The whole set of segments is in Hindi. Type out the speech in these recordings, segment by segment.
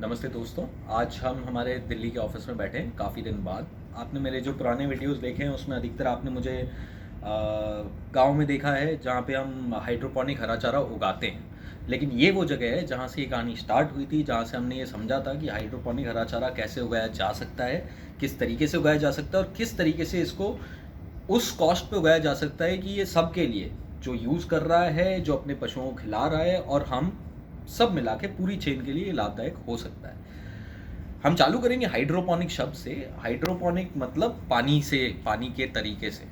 नमस्ते दोस्तों। आज हम हमारे दिल्ली के ऑफिस में बैठे हैं काफ़ी दिन बाद। आपने मेरे जो पुराने वीडियोस देखे हैं उसमें अधिकतर आपने मुझे गांव में देखा है जहाँ पे हम हाइड्रोपोनिक हरा चारा उगाते हैं। लेकिन ये वो जगह है जहाँ से ये कहानी स्टार्ट हुई थी, जहाँ से हमने ये समझा था कि हाइड्रोपोनिक हरा चारा कैसे उगाया जा सकता है, किस तरीके से उगाया जा सकता है और किस तरीके से इसको उस कॉस्ट पे उगाया जा सकता है कि ये सब के लिए, जो यूज़ कर रहा है, जो अपने पशुओं को खिला रहा है और हम सब मिला के पूरी चेन के लिए लाभदायक हो सकता है। हम चालू करेंगे हाइड्रोपोनिक शब्द से। हाइड्रोपोनिक मतलब पानी से, पानी के तरीके से।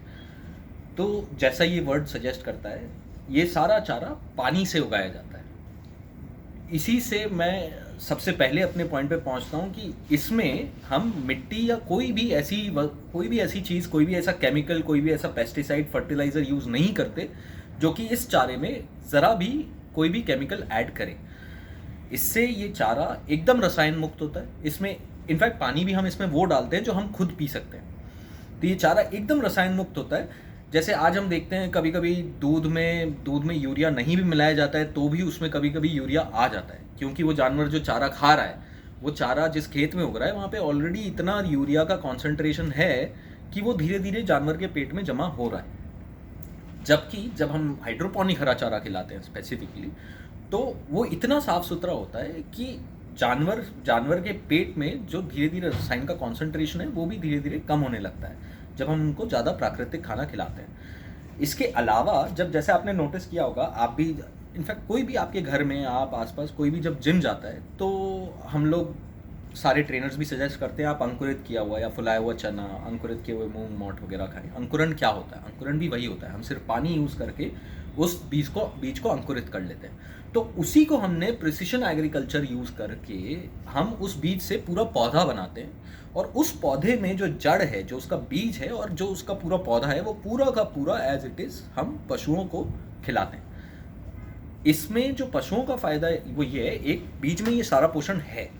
तो जैसा ये वर्ड सजेस्ट करता है, ये सारा चारा पानी से उगाया जाता है। इसी से मैं सबसे पहले अपने पॉइंट पे पहुंचता हूं कि इसमें हम मिट्टी या कोई भी ऐसी चीज़, कोई भी ऐसा केमिकल, कोई भी ऐसा पेस्टिसाइड, फर्टिलाइज़र यूज़ नहीं करते जो कि इस चारे में ज़रा भी कोई भी केमिकल ऐड करे। इससे ये चारा एकदम रसायन मुक्त होता है। इसमें इनफैक्ट पानी भी हम इसमें वो डालते हैं जो हम खुद पी सकते हैं। तो ये चारा एकदम रसायन मुक्त होता है। जैसे आज हम देखते हैं कभी कभी दूध में यूरिया नहीं भी मिलाया जाता है तो भी उसमें कभी कभी यूरिया आ जाता है, क्योंकि वो जानवर जो चारा खा रहा है, वो चारा जिस खेत में उग रहा है वहाँ पे ऑलरेडी इतना यूरिया का कॉन्सेंट्रेशन है कि वो धीरे धीरे जानवर के पेट में जमा हो रहा है। जबकि जब हम हाइड्रोपोनिक हरा चारा खिलाते हैं स्पेसिफिकली, तो वो इतना साफ सुथरा होता है कि जानवर के पेट में जो धीरे धीरे रसायन का कॉन्सेंट्रेशन है वो भी धीरे धीरे कम होने लगता है जब हम उनको ज़्यादा प्राकृतिक खाना खिलाते हैं। इसके अलावा जब, जैसे आपने नोटिस किया होगा, आप भी इनफैक्ट कोई भी आपके घर में, आप आसपास कोई भी जब जिम जाता है तो हम लोग सारे ट्रेनर्स भी सजेस्ट करते हैं आप अंकुरित किया हुआ या फुलाया हुआ चना, अंकुरित किए हुए मूंग मोठ वगैरह खाएं। अंकुरन क्या होता है? अंकुरन भी वही होता है, हम सिर्फ पानी यूज़ करके उस बीज को अंकुरित कर लेते हैं। तो उसी को हमने प्रिसिशन एग्रीकल्चर यूज़ करके हम उस बीज से पूरा पौधा बनाते हैं, और उस पौधे में जो जड़ है, जो उसका बीज है और जो उसका पूरा पौधा है, वो पूरा का पूरा एज इट इज़ हम पशुओं को खिलाते हैं। इसमें जो पशुओं का फ़ायदा वो ये है, एक बीज में ये सारा पोषण है।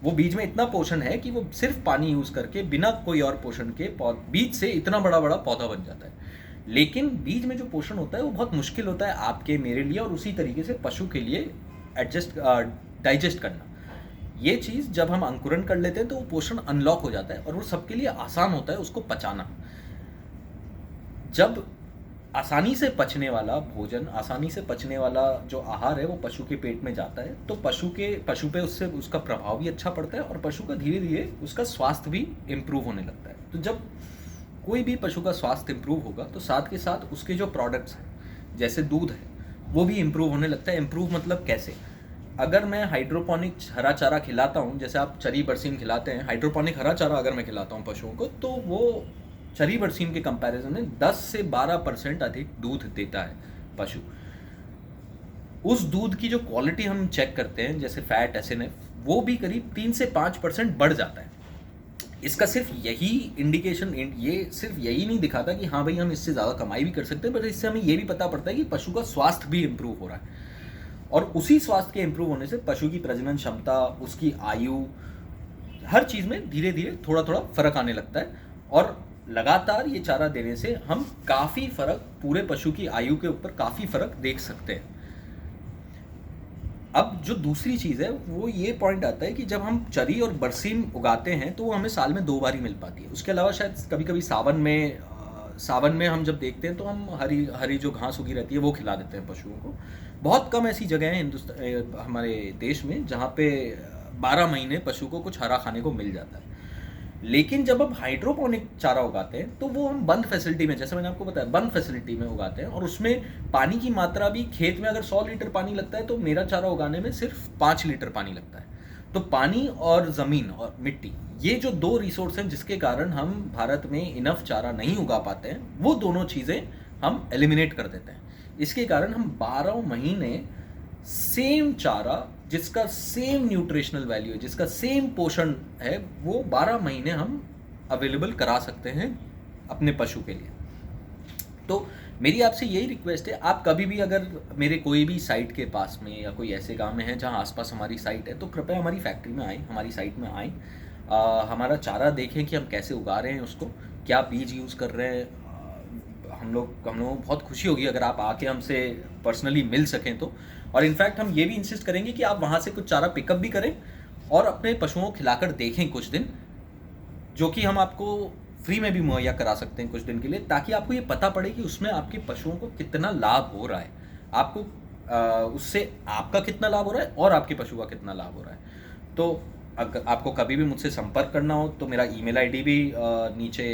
वो बीज में इतना पोषण है कि वो सिर्फ पानी यूज़ करके बिना कोई और पोषण के बीज से इतना बड़ा बड़ा पौधा बन जाता है। लेकिन बीज में जो पोषण होता है वो बहुत मुश्किल होता है आपके, मेरे लिए और उसी तरीके से पशु के लिए डाइजेस्ट करना। ये चीज़ जब हम अंकुरन कर लेते हैं तो वो पोषण अनलॉक हो जाता है और वो सबके लिए आसान होता है उसको पचाना। जब आसानी से पचने वाला भोजन, आसानी से पचने वाला जो आहार है वो पशु के पेट में जाता है, तो पशु पे उससे उसका प्रभाव भी अच्छा पड़ता है और पशु का धीरे धीरे उसका स्वास्थ्य भी इम्प्रूव होने लगता है। तो जब कोई भी पशु का स्वास्थ्य इम्प्रूव होगा तो साथ के साथ उसके जो प्रोडक्ट्स हैं, जैसे दूध है, वो भी इम्प्रूव होने लगता है। इम्प्रूव मतलब कैसे? अगर मैं हाइड्रोपोनिक हरा चारा खिलाता हूँ, जैसे आप चरी बरसीम खिलाते हैं, हाइड्रोपोनिक हरा चारा अगर मैं खिलाता हूँ पशुओं को, तो वो चरी बरसीम के कंपैरिजन में 10 से 12% अधिक दूध देता है पशु। उस दूध की जो क्वालिटी हम चेक करते हैं, जैसे फैट, एसएनएफ, वो भी करीब 3 से 5% बढ़ जाता है। इसका सिर्फ यही इंडिकेशन, ये सिर्फ यही नहीं दिखाता कि हाँ भाई हम इससे ज़्यादा कमाई भी कर सकते हैं, पर इससे हमें ये भी पता पड़ता है कि पशु का स्वास्थ्य भी इम्प्रूव हो रहा है, और उसी स्वास्थ्य के इम्प्रूव होने से पशु की प्रजनन क्षमता, उसकी आयु, हर चीज़ में धीरे धीरे थोड़ा थोड़ा फर्क आने लगता है। और लगातार ये चारा देने से हम काफ़ी फर्क, पूरे पशु की आयु के ऊपर काफ़ी फर्क देख सकते हैं। अब जो दूसरी चीज़ है वो ये पॉइंट आता है कि जब हम चरी और बरसीम उगाते हैं तो वो हमें साल में 2 बार ही मिल पाती है। उसके अलावा शायद कभी कभी सावन में हम जब देखते हैं तो हम हरी हरी जो घास उगी रहती है वो खिला देते हैं पशुओं को। बहुत कम ऐसी जगह हैं हमारे देश में जहाँ पे 12 महीने पशु को कुछ हरा खाने को मिल जाता है। लेकिन जब हम हाइड्रोपोनिक चारा उगाते हैं तो वो हम बंद फैसिलिटी में, जैसे मैंने आपको बताया, बंद फैसिलिटी में उगाते हैं, और उसमें पानी की मात्रा भी, खेत में अगर 100 लीटर पानी लगता है तो मेरा चारा उगाने में सिर्फ 5 लीटर पानी लगता है। तो पानी और ज़मीन और मिट्टी, ये जो 2 रिसोर्स हैं जिसके कारण हम भारत में इनफ चारा नहीं उगा पाते हैं, वो दोनों चीज़ें हम एलिमिनेट कर देते हैं। इसके कारण हम 12 महीने सेम चारा, जिसका सेम न्यूट्रिशनल वैल्यू है, जिसका सेम पोषण है, वो 12 महीने हम अवेलेबल करा सकते हैं अपने पशु के लिए। तो मेरी आपसे यही रिक्वेस्ट है, आप कभी भी अगर मेरे कोई भी साइट के पास में या कोई ऐसे गांव में है जहां आसपास हमारी साइट है, तो कृपया हमारी फैक्ट्री में आएँ, हमारी साइट में आएँ, हमारा चारा देखें कि हम कैसे उगा रहे हैं उसको, क्या बीज यूज़ कर रहे हैं। हम लोगों को बहुत खुशी होगी अगर आप आके हमसे पर्सनली मिल सकें तो। और इनफैक्ट हम ये भी इंसिस्ट करेंगे कि आप वहाँ से कुछ चारा पिकअप भी करें और अपने पशुओं को खिलाकर देखें कुछ दिन, जो कि हम आपको फ्री में भी मुहैया करा सकते हैं कुछ दिन के लिए, ताकि आपको ये पता पड़े कि उसमें आपके पशुओं को कितना लाभ हो रहा है, आपको उससे आपका कितना लाभ हो रहा है और आपके पशु का कितना लाभ हो रहा है। तो अगर आपको कभी भी मुझसे संपर्क करना हो तो मेरा ईमेल आईडी भी नीचे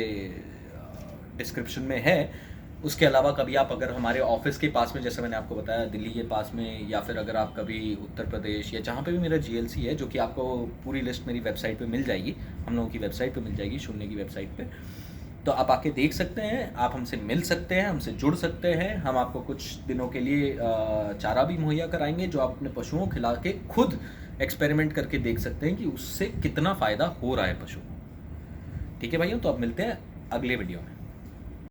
डिस्क्रिप्शन में है। उसके अलावा कभी आप अगर हमारे ऑफिस के पास में, जैसे मैंने आपको बताया दिल्ली के पास में, या फिर अगर आप कभी उत्तर प्रदेश या जहाँ पे भी मेरा जीएलसी है, जो कि आपको पूरी लिस्ट मेरी वेबसाइट पे मिल जाएगी, हम लोगों की वेबसाइट पे मिल जाएगी, शून्य की वेबसाइट पे, तो आप आके देख सकते हैं, आप हमसे मिल सकते हैं, हमसे जुड़ सकते हैं। हम आपको कुछ दिनों के लिए चारा भी मुहैया कराएंगे, जो आप अपने पशुओं को खिला के खुद एक्सपेरिमेंट करके देख सकते हैं कि उससे कितना फ़ायदा हो रहा है पशु। ठीक है भाइयों, तो अब मिलते हैं अगले वीडियो में।